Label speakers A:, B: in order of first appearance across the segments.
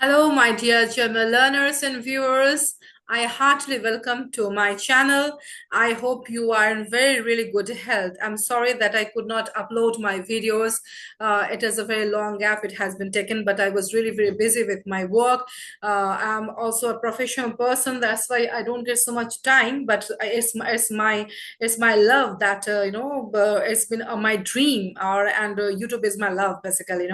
A: Hello, my dear German learners and viewers. I heartily welcome to my channel. I hope you are in very, really good health. I'm sorry that I could not upload my videos. It is a very long gap. It has been taken, but I was really, very busy with my work. I'm also a professional person. That's why I don't get so much time. But it's my love that it's been my dream. And YouTube is my love, basically.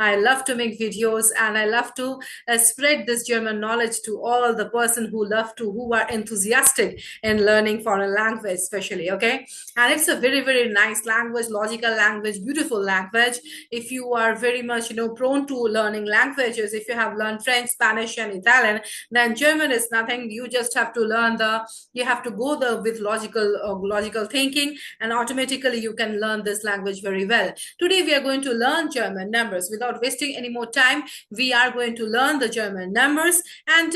A: I love to make videos and I love to spread this German knowledge to all the person who are enthusiastic in learning foreign language, especially. Okay, and it's a very, very nice language, logical language, beautiful language. If you are very much prone to learning languages, if you have learned French, Spanish, and Italian, then German is nothing. You just have to you have to go with logical thinking, and automatically you can learn this language very well. Today we are going to learn German numbers. Without wasting any more time, we are going to learn the German numbers. And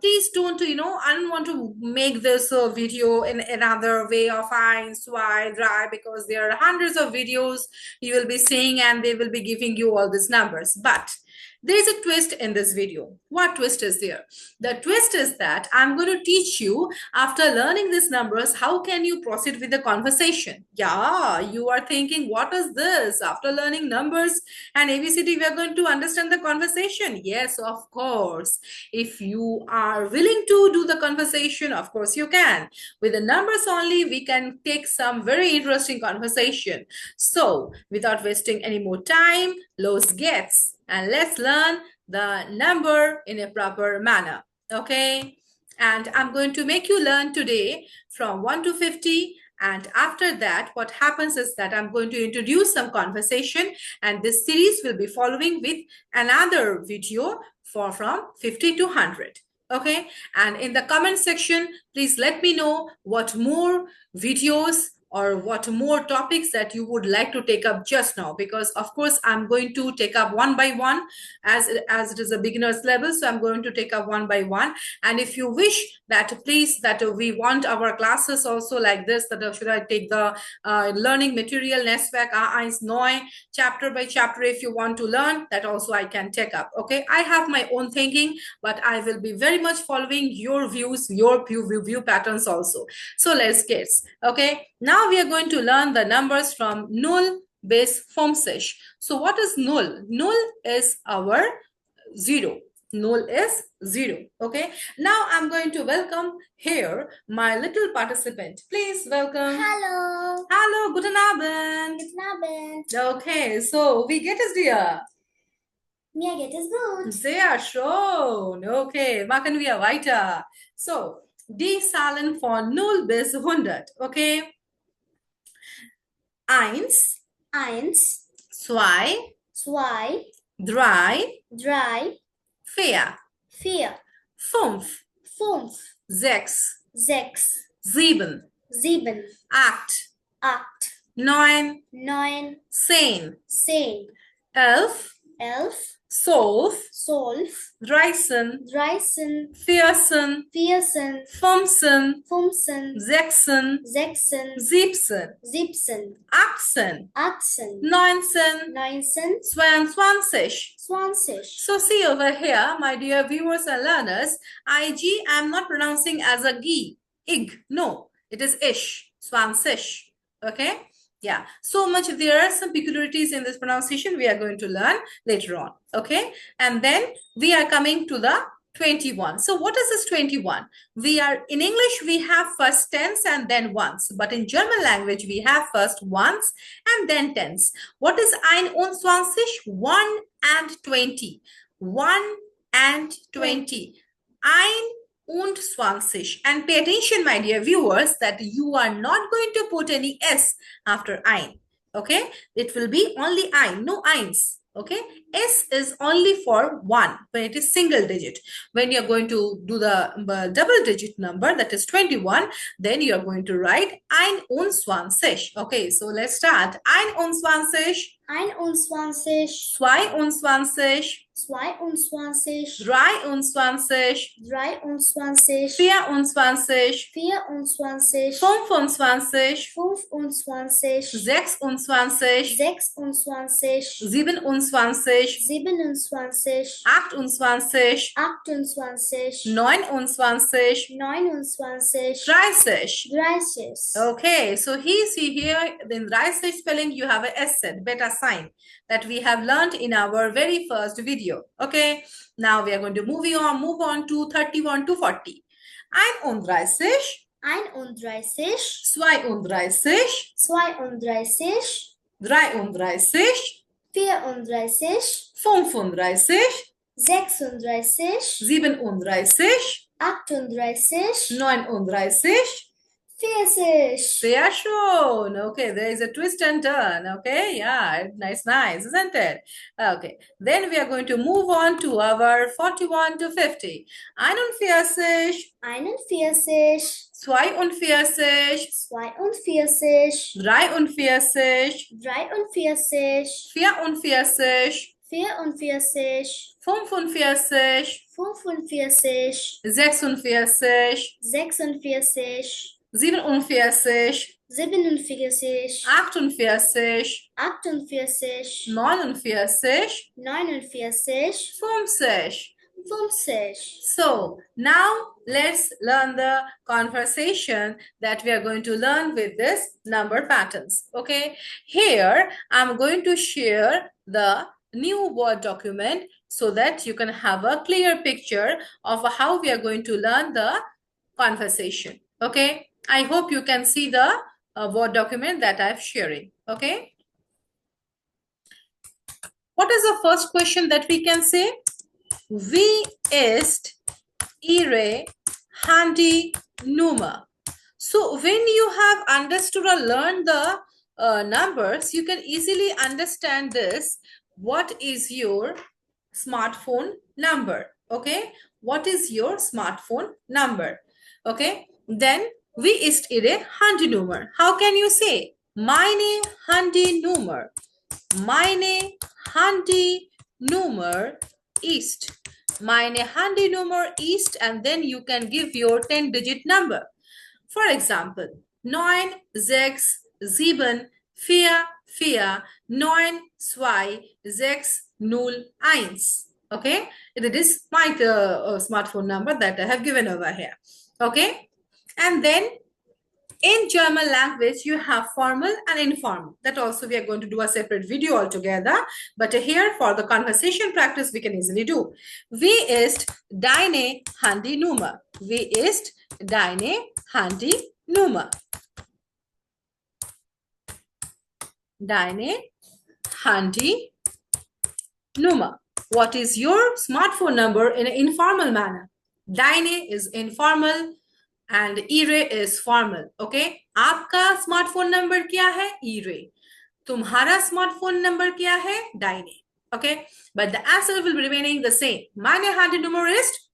A: please don't, I don't want to make this video in another way of eins, zwei, drei, because there are hundreds of videos you will be seeing and they will be giving you all these numbers. But there is a twist in this video. What twist is there? The twist is that I'm going to teach you, after learning these numbers, how can you proceed with the conversation. Yeah, you are thinking, what is this? After learning numbers and ABCD, we are going to understand the conversation. Yes, of course. If you are willing to do the conversation, of course you can. With the numbers only, we can take some very interesting conversation. So, without wasting any more time, los geht's. And let's learn the number in a proper manner. Okay, and I'm going to make you learn today from 1 to 50, and after that what happens is that I'm going to introduce some conversation, and this series will be following with another video from 50 to 100. Okay, and in the comment section, please let me know what more videos or what more topics that you would like to take up just now, because of course I'm going to take up one by one, as it is a beginner's level. So I'm going to take up one by one, and if you wish that, please, that we want our classes also like this, that should I take the learning material Netzwerk A1 neu chapter by chapter. If you want to learn that also, I can take up. Okay, I have my own thinking, but I will be very much following your views, your view patterns also. So let's get. Okay, now we are going to learn the numbers from 0 bis 50. So what is 0? 0 is our 0. 0 is 0. Okay, now I'm going to welcome here my little participant. Please welcome.
B: Hallo.
A: Hallo, guten Abend.
B: Guten Abend.
A: Okay, so wie geht es dir?
B: Mir geht es gut.
A: Sehr schön. Okay, machen wir weiter. So, die Zahlen von 0 bis 100. Okay. 1,
B: 1,
A: 2,
B: 2,
A: 3,
B: 3,
A: 4,
B: 4,
A: 5,
B: 5,
A: 6,
B: 6,
A: 7,
B: 7,
A: 8,
B: 8,
A: 9,
B: 9,
A: 10,
B: 10,
A: 11,
B: 11,
A: 12,
B: 12,
A: 13,
B: 13,
A: 14,
B: 14,
A: 15,
B: 15,
A: 16,
B: 16,
A: 17,
B: 17,
A: 18,
B: 18,
A: 19,
B: 19,
A: 22.
B: 20.
A: So see over here, my dear viewers and learners, IG I'm not pronouncing as a gi, ig. No, it is ish, 20. Okay. Yeah, so much. There are some peculiarities in this pronunciation we are going to learn later on. Okay, and then we are coming to the 21. So what is this 21? We are in English, we have first tense and then once, but in German language we have first once and then tense. What is 21? 1 and 20. 1 and 20. 21. And pay attention, my dear viewers, that you are not going to put any s after ein. Okay, it will be only ein, no eins. Okay, s is only for 1 when it is single digit. When you're going to do the double digit number, that is 21, then you're going to write 21. Okay, so let's start. 21,
B: 21,
A: 22,
B: 22,
A: 23,
B: 23,
A: 24,
B: 24,
A: 25,
B: 25,
A: 26,
B: 26,
A: 27,
B: 27,
A: 28,
B: 28,
A: 29,
B: 29,
A: 30.
B: 30.
A: Okay, so see here in right spelling you have a S beta sign that we have learned in our very first video. Okay, now we are going to move on to 31 to 40. 31,
B: 31,
A: 32,
B: 32,
A: 33,
B: 34,
A: 35,
B: 36,
A: 37,
B: 38,
A: 39,
B: 40.
A: sehr schön. Okay, there is a twist and turn. Okay, yeah, nice, isn't it? Okay, then we are going to move on to our 41 to 50. 41,
B: 41,
A: 42,
B: 42,
A: 43,
B: 43,
A: 44,
B: 44,
A: 45,
B: 45,
A: 46,
B: 46,
A: 47,
B: 47,
A: 48,
B: 48,
A: 49,
B: 49,
A: 50.
B: 50.
A: So now let's learn the conversation that we are going to learn with this number patterns. Okay, here I'm going to share the new Word document so that you can have a clear picture of how we are going to learn the conversation. Okay, I hope you can see the Word document that I'm sharing. Okay, what is the first question that we can say? Wie ist Ihre Handynummer? So when you have understood or learned the numbers, you can easily understand this. What is your smartphone number? Okay, what is your smartphone number? Okay, then wie ist Ihre Handynummer? How can you say meine Handynummer? Meine Handynummer ist. Meine Handynummer ist, and then you can give your 10-digit number. For example, 9, 6, 7, 4, 4, 9, 2, 6, 0, 1. Okay, it is my smartphone number that I have given over here. Okay, and then in German language, you have formal and informal. That also we are going to do a separate video altogether. But here for the conversation practice, we can easily do. Wie ist deine Handynummer? Wie ist deine Handynummer? Deine Handynummer. What is your smartphone number in an informal manner? Deine is informal. And Ihre is formal. Okay, आपका smartphone number क्या है? Ihre. तुम्हारा smartphone number क्या है? Deine. Okay, but the answer will be remaining the same. Meine Handynummer ist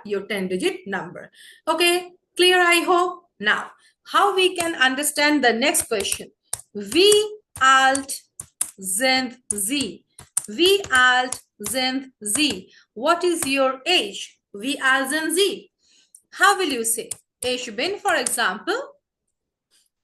A: your 10-digit number. Okay, clear I hope. Now, how we can understand the next question? Wie alt sind Sie? Wie alt sind Sie? What is your age? Wie alt sind Sie? How will you say? Ich bin, for example,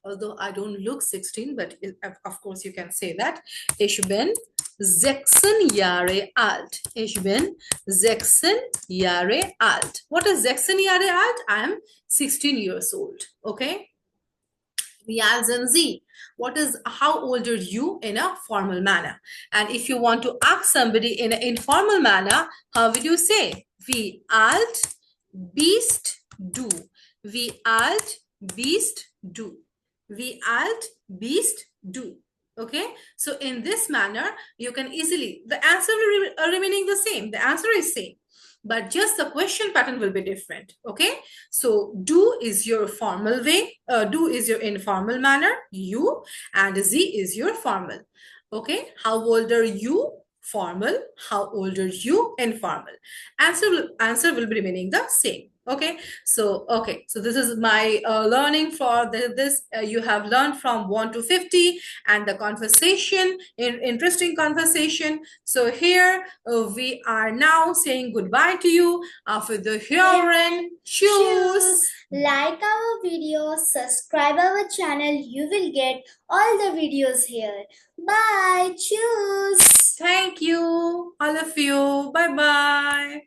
A: although I don't look 16, but of course you can say that. Ich bin 16 Jahre alt. Ich bin 16 Jahre alt. What is 16 Jahre alt? I am 16 years old. Okay. Wie alt sind Sie? What is, how old are you in a formal manner? And if you want to ask somebody in an informal manner, how will you say? Wie alt bist du? Wie alt bist du? Wie alt bist du? Okay, so in this manner, you can easily, the answer will remaining the same. The answer is same, but just the question pattern will be different. Okay, so do is your formal way, do is your informal manner, you, and Z is your formal. Okay, how old are you? Formal. How old are you? Informal. Answer will be remaining the same. Okay, so this is my learning for this. You have learned from 1 to 50 and the conversation, interesting conversation. So here we are now saying goodbye to you. After the hearing, choose.
B: Like our videos, subscribe our channel. You will get all the videos here. Bye. Choose.
A: Thank you, all of you. Bye bye.